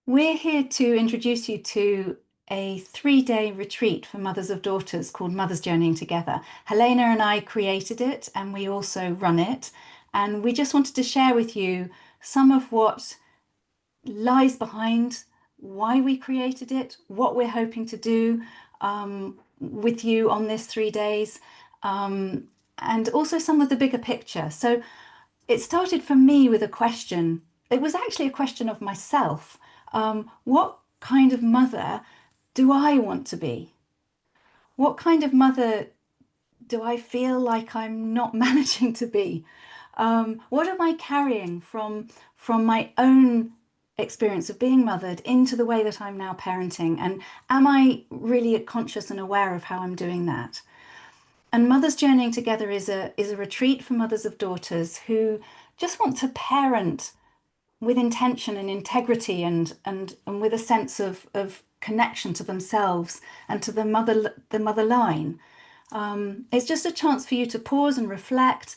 We're here to introduce you to a 3-day retreat for mothers of daughters called Mothers Journeying Together. Helena and I created it and we also run it. And we just wanted to share with you some of what lies behind why we created it, what we're hoping to do with you on this 3 days, and also some of the bigger picture. So it started for me with a question. It was actually a question of myself. What kind of mother do I want to be? What kind of mother do I feel like I'm not managing to be? What am I carrying from my own experience of being mothered into the way that I'm now parenting? And am I really conscious and aware of how I'm doing that? And Mothers Journeying Together is a retreat for mothers of daughters who just want to parent with intention and integrity and with a sense of connection to themselves and to the mother line. It's just a chance for you to pause and reflect,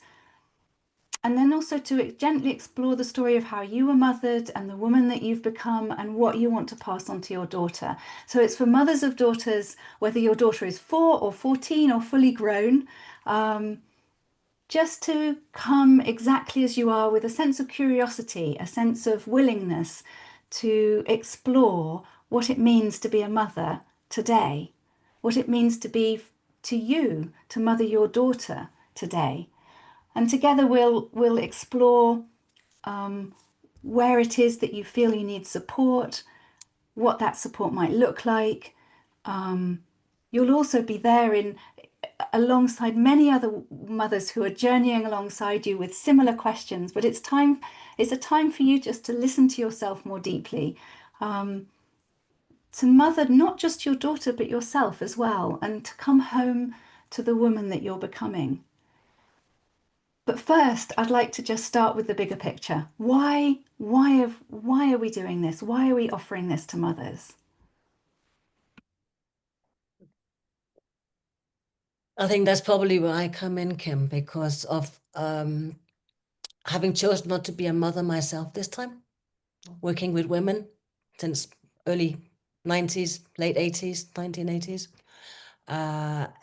and then also to gently explore the story of how you were mothered and the woman that you've become and what you want to pass on to your daughter. So it's for mothers of daughters, whether your daughter is 4 or 14 or fully grown, just to come exactly as you are with a sense of curiosity, a sense of willingness to explore what it means to be a mother today, what it means to be to you, to mother your daughter today. And together we'll explore where it is that you feel you need support, what that support might look like. You'll also be there in alongside many other mothers who are journeying alongside you with similar questions, but it's a time for you just to listen to yourself more deeply, to mother not just your daughter but yourself as well, and to come home to the woman that you're becoming. But first, I'd like to just start with the bigger picture. Why are we doing this? Why are we offering this to mothers? I think that's probably where I come in, Kim, because of having chosen not to be a mother myself this time, working with women since early 90s, late 80s, 1980s,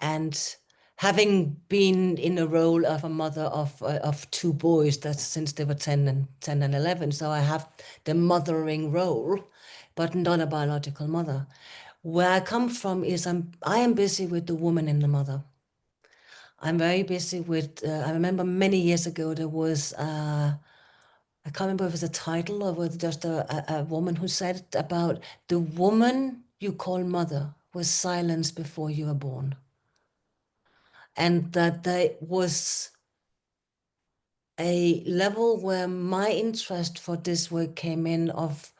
and having been in a role of a mother of two boys that since they were 10 and 11. So I have the mothering role, but not a biological mother. Where I come from is I am busy with the woman in the mother. I'm very busy with, I remember many years ago, there was, I can't remember if it was a title or was just a woman who said about the woman you call mother was silenced before you were born. And that there was a level where my interest for this work came in of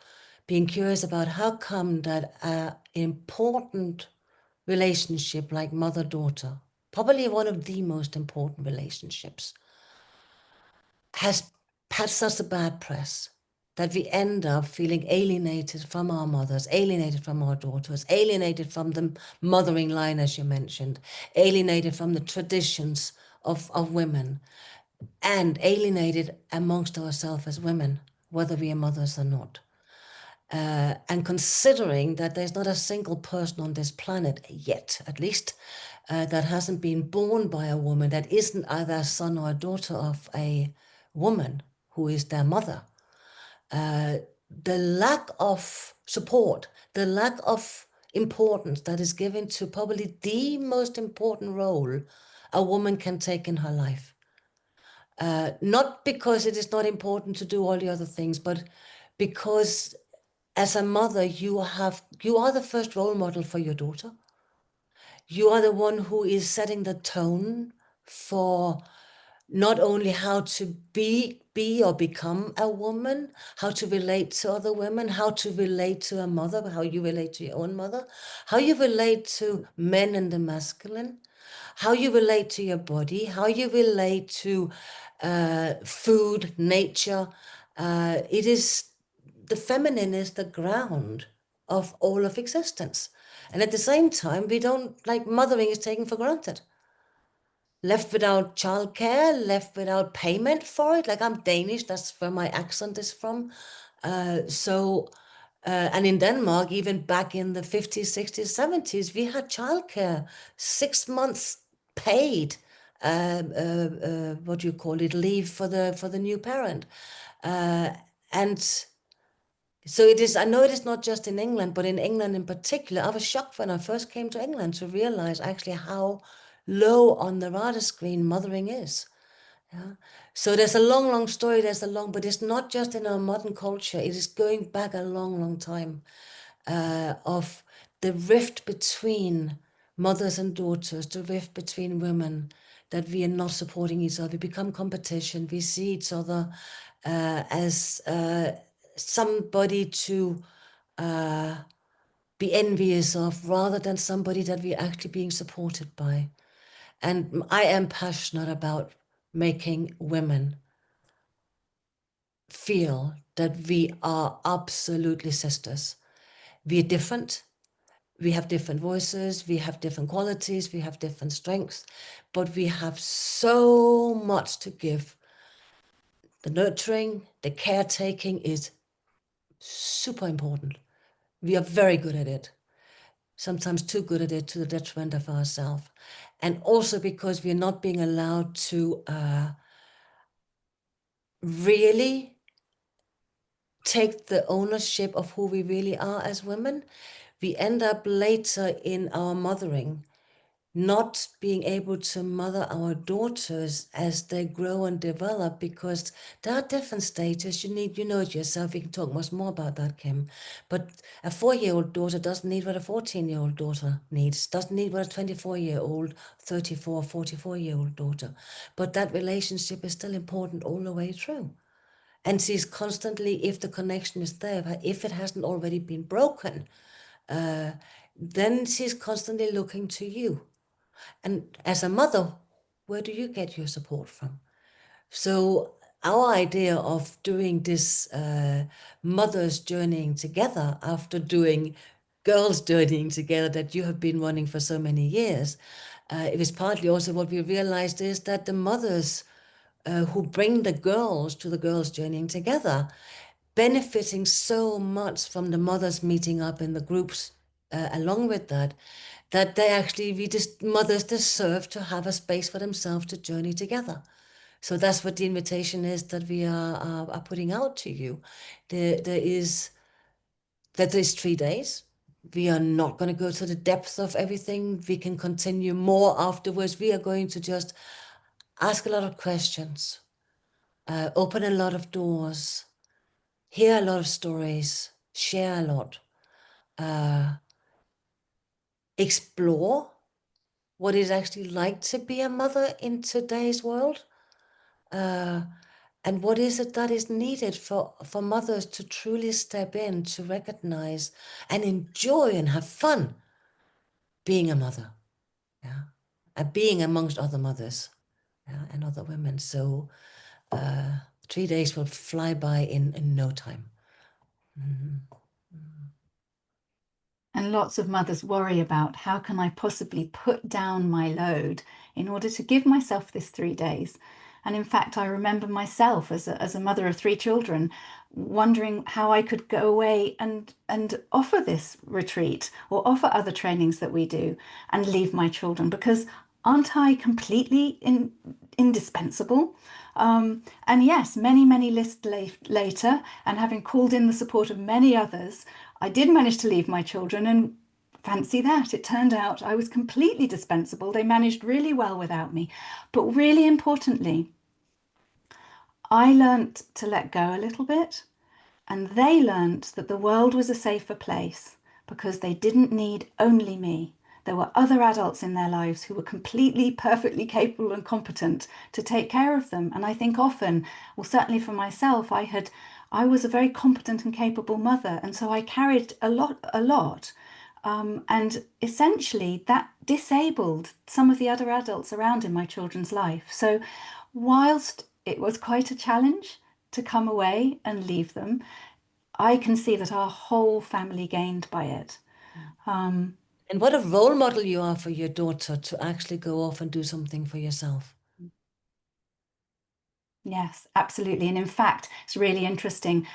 being curious about how come that an important relationship like mother-daughter, probably one of the most important relationships, has had such a bad press that we end up feeling alienated from our mothers, alienated from our daughters, alienated from the mothering line, as you mentioned, alienated from the traditions of women, and alienated amongst ourselves as women, whether we are mothers or not. And considering that there's not a single person on this planet yet, at least, that hasn't been born by a woman, that isn't either a son or a daughter of a woman who is their mother, the lack of support, the lack of importance that is given to probably the most important role a woman can take in her life. Not because it is not important to do all the other things, but because as a mother, you are the first role model for your daughter. You are the one who is setting the tone for not only how to be or become a woman, how to relate to other women, how to relate to a mother, how you relate to your own mother, how you relate to men and the masculine, how you relate to your body, how you relate to food, nature. It is the feminine is the ground of all of existence. And at the same time, we don't, like, mothering is taken for granted. Left without childcare, left without payment for it. Like, I'm Danish, that's where my accent is from. So And in Denmark, even back in the 50s, 60s, 70s, we had childcare, 6 months paid, what do you call it, leave for the new parent. And so it is, I know it is not just in England, but in England in particular, I was shocked when I first came to England to realize actually how low on the radar screen mothering is. Yeah. So there's a long, long story. But it's not just in our modern culture. It is going back a long, long time of the rift between mothers and daughters, the rift between women, that we are not supporting each other. We become competition. We see each other as somebody to be envious of rather than somebody that we're actually being supported by. And I am passionate about making women feel that we are absolutely sisters. We are different. We have different voices. We have different qualities. We have different strengths. But we have so much to give. The nurturing, the caretaking is super important. We are very good at it. Sometimes too good at it to the detriment of ourselves. And also because we're not being allowed to really take the ownership of who we really are as women, we end up later in our mothering not being able to mother our daughters as they grow and develop, because there are different stages. You know it yourself. We can talk much more about that, Kim. But a 4-year-old daughter doesn't need what a 14-year-old daughter needs, doesn't need what a 24-year-old, 34, 44-year-old daughter. But that relationship is still important all the way through. And she's constantly, if the connection is there, if it hasn't already been broken, then she's constantly looking to you. And as a mother, where do you get your support from? So our idea of doing this mothers journeying together after doing girls journeying together that you have been running for so many years, it was partly also what we realized is that the mothers who bring the girls to the girls journeying together, benefiting so much from the mothers meeting up in the groups along with that, that they actually, mothers deserve to have a space for themselves to journey together. So that's what the invitation is that we are putting out to you. There is 3 days. We are not going to go to the depth of everything. We can continue more afterwards. We are going to just ask a lot of questions, open a lot of doors, hear a lot of stories, share a lot, explore what it's actually like to be a mother in today's world, and what is it that is needed for mothers to truly step in, to recognize and enjoy and have fun being a mother, yeah, and being amongst other mothers, yeah, and other women. So 3 days will fly by in no time. Mm-hmm. And lots of mothers worry about how can I possibly put down my load in order to give myself this 3 days. And in fact, I remember myself as a mother of 3 children wondering how I could go away and offer this retreat or offer other trainings that we do and leave my children, because aren't I completely indispensable? And yes, many lists later, and having called in the support of many others, I did manage to leave my children, and fancy that. It turned out I was completely dispensable. They managed really well without me. But really importantly, I learnt to let go a little bit, and they learnt that the world was a safer place because they didn't need only me. There were other adults in their lives who were completely, perfectly capable and competent to take care of them. And I think often, well, certainly for myself, I was a very competent and capable mother, and so I carried a lot. And essentially, that disabled some of the other adults around in my children's life. So, whilst it was quite a challenge to come away and leave them, I can see that our whole family gained by it. And what a role model you are for your daughter to actually go off and do something for yourself. Yes, absolutely. And in fact, it's really interesting.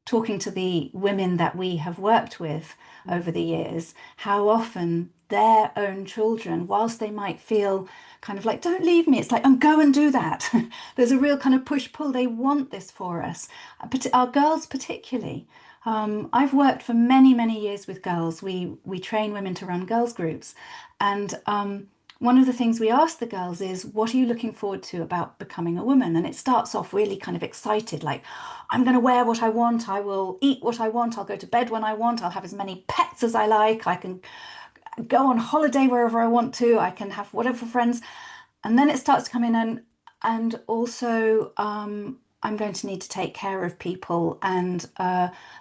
talking to the women that we have worked with over the years, how often their own children, whilst they might feel kind of like, don't leave me, it's like, oh, go and do that. There's a real kind of push-pull. They want this for us, but our girls particularly. I've worked for many, many years with girls. We train women to run girls groups, and one of the things we ask the girls is, what are you looking forward to about becoming a woman? And it starts off really kind of excited, like, I'm going to wear what I want, I will eat what I want, I'll go to bed when I want, I'll have as many pets as I like, I can go on holiday wherever I want to, I can have whatever friends. And then it starts to come in, and also I'm going to need to take care of people, and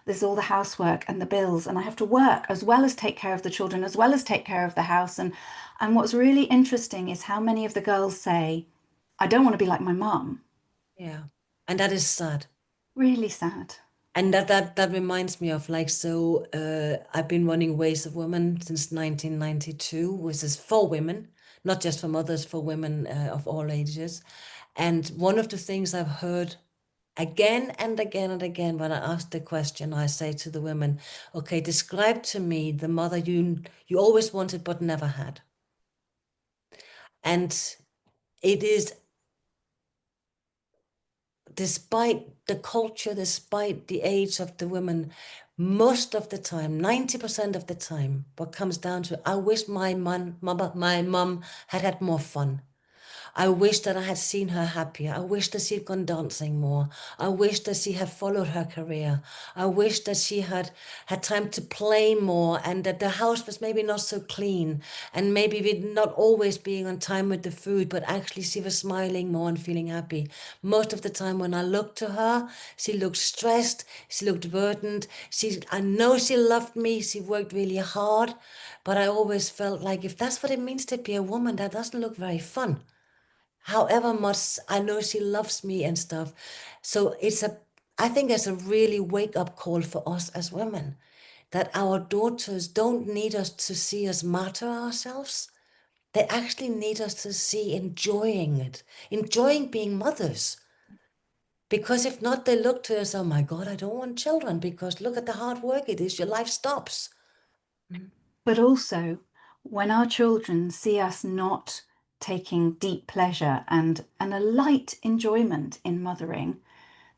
there's all the housework and the bills, and I have to work as well as take care of the children, as well as take care of the house. And what's really interesting is how many of the girls say, I don't want to be like my mum. Yeah. And that is sad. Really sad. And that reminds me of like, so I've been running Ways of Women since 1992, which is for women, not just for mothers, for women of all ages. And one of the things I've heard again and again and again when I ask the question, I say to the women, okay, describe to me the mother you always wanted but never had. And it is, despite the culture, despite the age of the women, most of the time, 90% of the time, what comes down to, I wish my mom had had more fun. I wish that I had seen her happier. I wish that she'd gone dancing more. I wish that she had followed her career. I wish that she had time to play more, and that the house was maybe not so clean, and maybe with not always being on time with the food, but actually she was smiling more and feeling happy. Most of the time when I looked to her, she looked stressed, she looked burdened. I know she loved me, she worked really hard, but I always felt like if that's what it means to be a woman, that doesn't look very fun. However much I know she loves me and stuff. So I think it's a really wake up call for us as women, that our daughters don't need us to see us martyr ourselves. They actually need us to see enjoying it, enjoying being mothers. Because if not, they look to us, oh my God, I don't want children because look at the hard work it is, your life stops. But also, when our children see us not taking deep pleasure and a light enjoyment in mothering,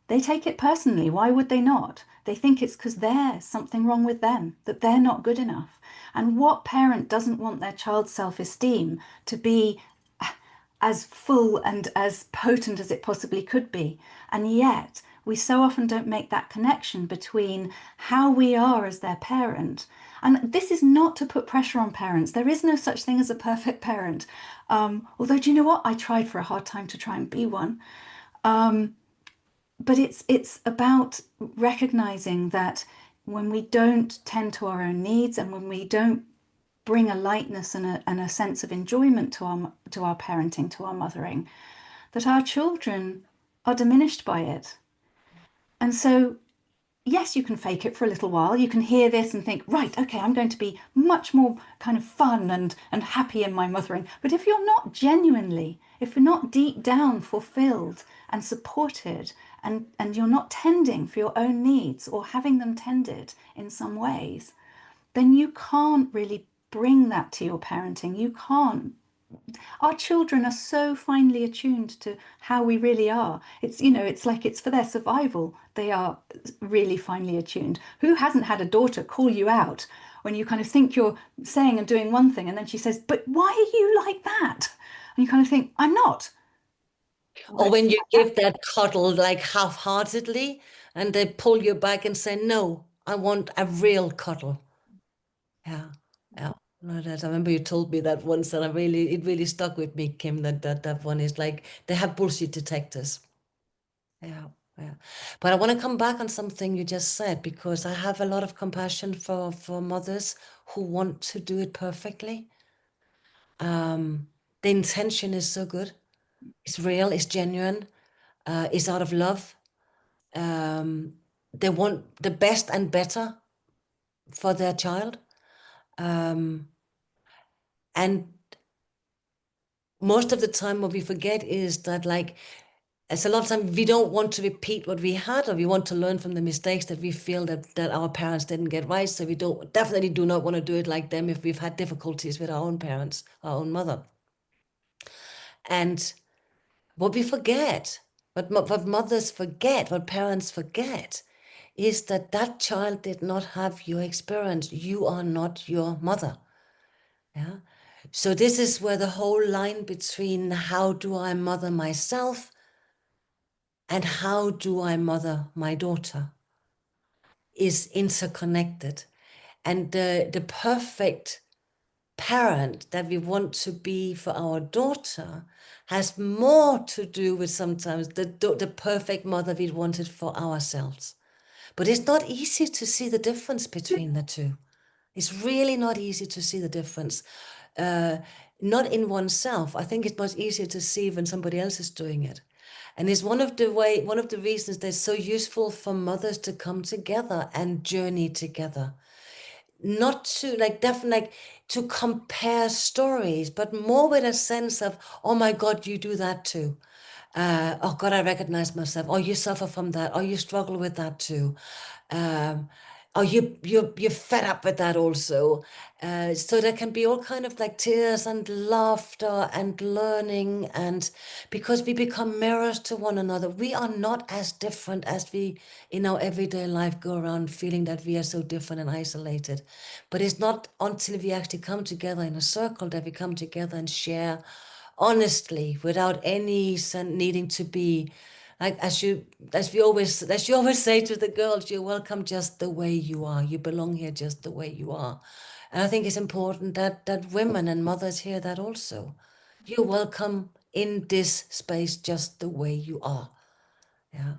they take it personally. Why would they not? They think it's because there's something wrong with them, that they're not good enough. And what parent doesn't want their child's self-esteem to be as full and as potent as it possibly could be? And yet, we so often don't make that connection between how we are as their parent. And this is not to put pressure on parents. There is no such thing as a perfect parent. Although, do you know what? I tried for a hard time to try and be one. But it's about recognizing that when we don't tend to our own needs, and when we don't bring a lightness and a sense of enjoyment to our parenting, to our mothering, that our children are diminished by it. And so, yes, you can fake it for a little while. You can hear this and think, right, okay, I'm going to be much more kind of fun and happy in my mothering. But if you're not genuinely, if you're not deep down fulfilled and supported, and you're not tending for your own needs or having them tended in some ways, then you can't really bring that to your parenting. You can't. Our children are so finely attuned to how we really are. It's like it's for their survival. They are really finely attuned. Who hasn't had a daughter call you out when you kind of think you're saying and doing one thing, and then she says, "But why are you like that?" And you kind of think, "I'm not." Or Why when you give that cuddle like half-heartedly and they pull you back and say, no, I want a real cuddle. Yeah, yeah. No, I remember you told me that once, and it really stuck with me, Kim. That one is like they have bullshit detectors. Yeah, yeah. But I want to come back on something you just said because I have a lot of compassion for mothers who want to do it perfectly. The intention is so good. It's real. It's genuine. It's out of love. They want the best and better for their child. And most of the time what we forget is that like as a lot of time we don't want to repeat what we had, or we want to learn from the mistakes that we feel that our parents didn't get right. So we definitely do not want to do it like them if we've had difficulties with our own parents, our own mother. And what we forget, what mothers forget, what parents forget, is that that child did not have your experience. You are not your mother. Yeah. So this is where the whole line between how do I mother myself and how do I mother my daughter is interconnected. And the perfect parent that we want to be for our daughter has more to do with sometimes the perfect mother we wanted for ourselves. But it's not easy to see the difference between the two. It's really not easy to see the difference. Not in oneself. I think it's much easier to see when somebody else is doing it. And it's one of the reasons that's so useful for mothers to come together and journey together. Not to definitely to compare stories, but more with a sense of, oh my God, you do that too. Oh God, I recognize myself. Oh, you suffer from that. Oh, you struggle with that too. Oh, you're fed up with that also. So there can be all kind of tears and laughter and learning, and because we become mirrors to one another. We are not as different as we in our everyday life go around feeling that we are so different and isolated. But it's not until we actually come together in a circle that we come together and share honestly without any needing to be as you always say to the girls, you're welcome just the way you are. You belong here just the way you are. And I think it's important that women and mothers hear that also. You're welcome in this space just the way you are. Yeah.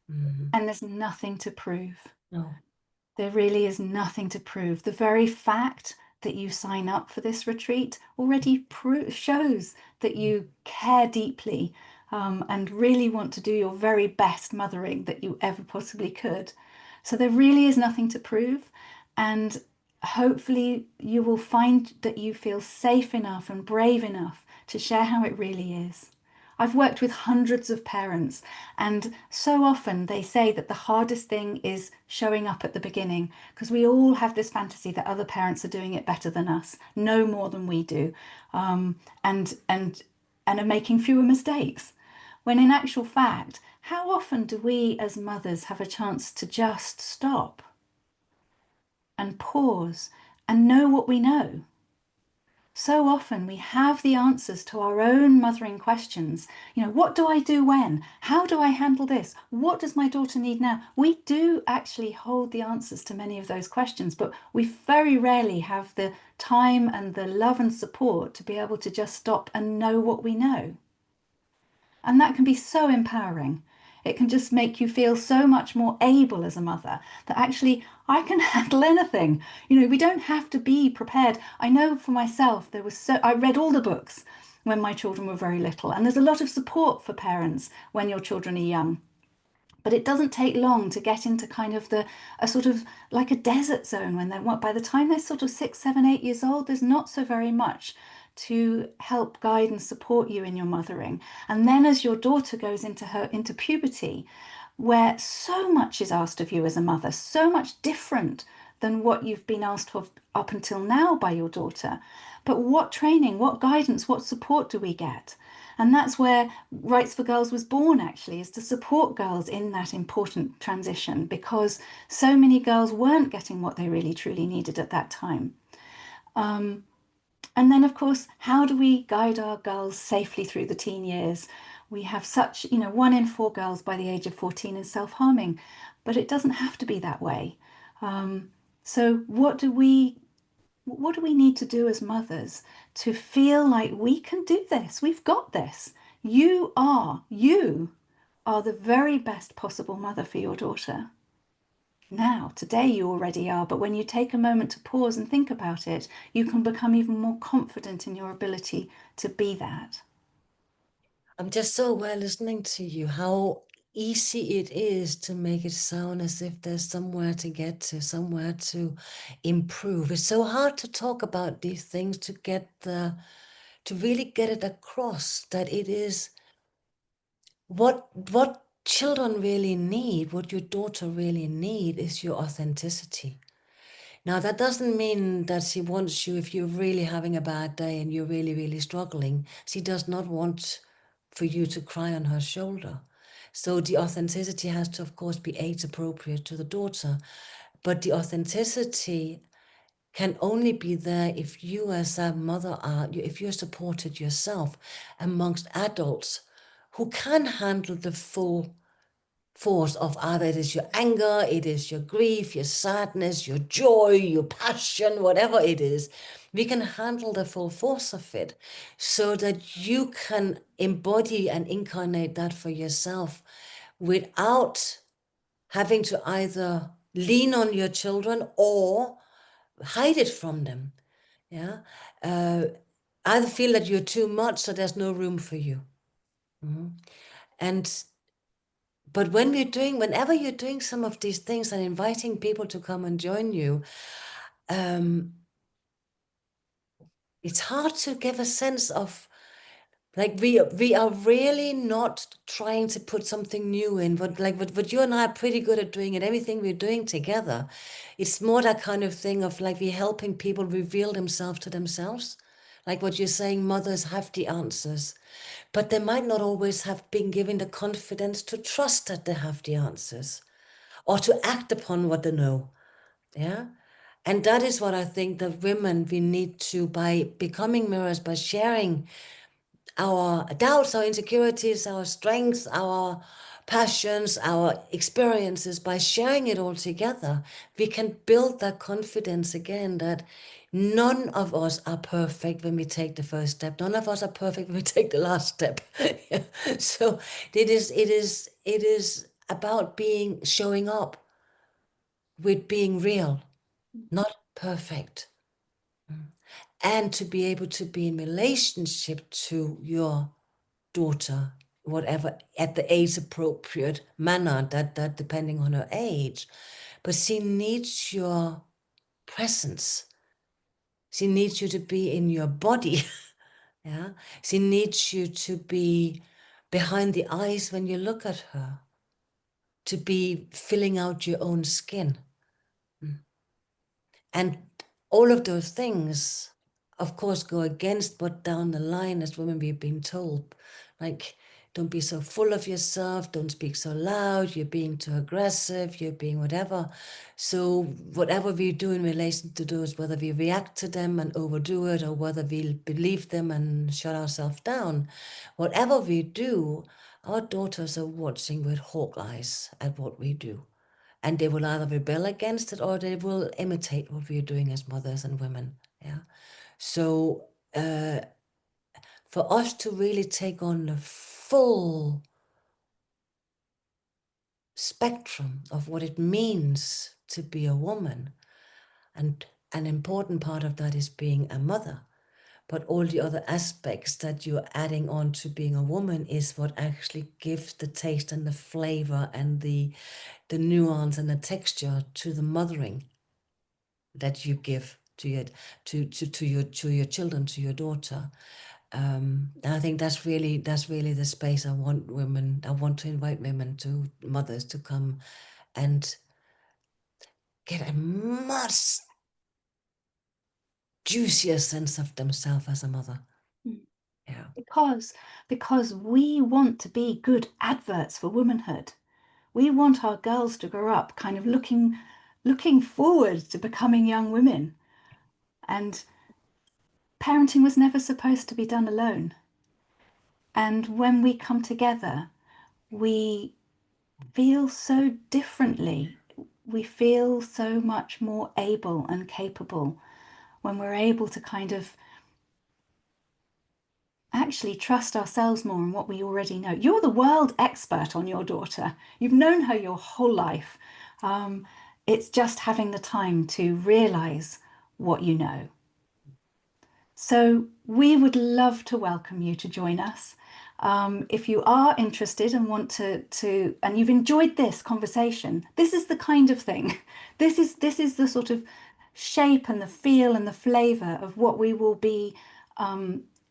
Mm-hmm. And there's nothing to prove. No. There really is nothing to prove. The very fact that you sign up for this retreat already shows that you care deeply, and really want to do your very best mothering that you ever possibly could. So there really is nothing to prove. And hopefully you will find that you feel safe enough and brave enough to share how it really is. I've worked with hundreds of parents, and so often they say that the hardest thing is showing up at the beginning, because we all have this fantasy that other parents are doing it better than us, know more than we do, and are making fewer mistakes. When in actual fact, how often do we as mothers have a chance to just stop and pause and know what we know? So often we have the answers to our own mothering questions. What do I do when? How do I handle this? What does my daughter need now? We do actually hold the answers to many of those questions, but we very rarely have the time and the love and support to be able to just stop and know what we know. And that can be so empowering. It can just make you feel so much more able as a mother that actually I can handle anything. We don't have to be prepared. I know for myself, I read all the books when my children were very little, and there's a lot of support for parents when your children are young. But it doesn't take long to get into kind of a sort of like a desert zone by the time they're sort of 6, 7, 8 years old, there's not so very much to help guide and support you in your mothering. And then as your daughter goes into puberty, where so much is asked of you as a mother, so much different than what you've been asked of up until now by your daughter. But what training, what guidance, what support do we get? And that's where Rights for Girls was born, actually, is to support girls in that important transition, because so many girls weren't getting what they really truly needed at that time. And then, of course, how do we guide our girls safely through the teen years? We have 1 in 4 girls by the age of 14 is self-harming, but it doesn't have to be that way. So what do we need to do as mothers to feel like we can do this? We've got this. You are the very best possible mother for your daughter. Now, today you already are, but when you take a moment to pause and think about it, you can become even more confident in your ability to be that. I'm just so well listening to you, how easy it is to make it sound as if there's somewhere to get to, somewhere to improve. It's so hard to talk about these things to really get it across that it is what children really need, what your daughter really need, is your authenticity. Now, that doesn't mean that she wants you, if you're really having a bad day and you're really, really struggling, she does not want for you to cry on her shoulder. So the authenticity has to, of course, be age appropriate to the daughter. But the authenticity can only be there if you as a mother are, if you're supported yourself amongst adults who can handle the full force of either it is your anger, it is your grief, your sadness, your joy, your passion, whatever it is. We can handle the full force of it so that you can embody and incarnate that for yourself without having to either lean on your children or hide it from them. Yeah. Either feel that you're too much, so there's no room for you. And but whenever you're doing some of these things and inviting people to come and join you, it's hard to give a sense of, like, we are really not trying to put something new in, but like what you and I are pretty good at doing, and everything we're doing together, it's more that kind of thing of like we're helping people reveal themselves to themselves. Like what you're saying, mothers have the answers, but they might not always have been given the confidence to trust that they have the answers or to act upon what they know. Yeah. And that is what I think that women, we need to, by becoming mirrors, by sharing our doubts, our insecurities, our strengths, our passions, our experiences, by sharing it all together, we can build that confidence again that none of us are perfect when we take the first step. None of us are perfect when we take the last step. So it is about showing up with being real, not perfect. And to be able to be in relationship to your daughter, whatever, at the age appropriate manner, that depending on her age. But she needs your presence. She needs you to be in your body. Yeah. She needs you to be behind the eyes when you look at her, to be filling out your own skin. And all of those things, of course, go against what down the line as women we've been told. Like, don't be so full of yourself, don't speak so loud, you're being too aggressive, you're being whatever. So whatever we do in relation to those, whether we react to them and overdo it, or whether we believe them and shut ourselves down, whatever we do, our daughters are watching with hawk eyes at what we do. And they will either rebel against it or they will imitate what we're doing as mothers and women. Yeah. So for us to really take on the full spectrum of what it means to be a woman, and an important part of that is being a mother, but all the other aspects that you're adding on to being a woman is what actually gives the taste and the flavor and the nuance and the texture to the mothering that you give to your children, to your daughter. And I think that's really the space I want to invite women, to mothers, to come and get a much juicier sense of themselves as a mother. Yeah. Because we want to be good adverts for womanhood. We want our girls to grow up kind of looking forward to becoming young women. And parenting was never supposed to be done alone. And when we come together, we feel so differently. We feel so much more able and capable when we're able to kind of actually trust ourselves more in what we already know. You're the world expert on your daughter. You've known her your whole life. It's just having the time to realize what you know. So we would love to welcome you to join us. If you are interested and want and you've enjoyed this conversation, this is the kind of thing. This is the sort of shape and the feel and the flavor of what we will be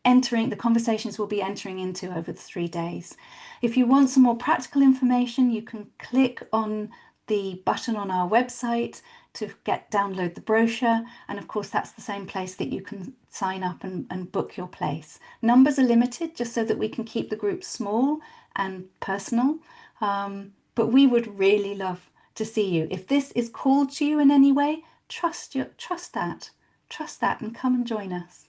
the conversations we'll be entering into over the 3 days. If you want some more practical information, you can click on the button on our website to download the brochure. And of course, that's the same place that you can sign up and book your place. Numbers are limited just so that we can keep the group small and personal. But we would really love to see you. If this is called to you in any way, trust that and come and join us.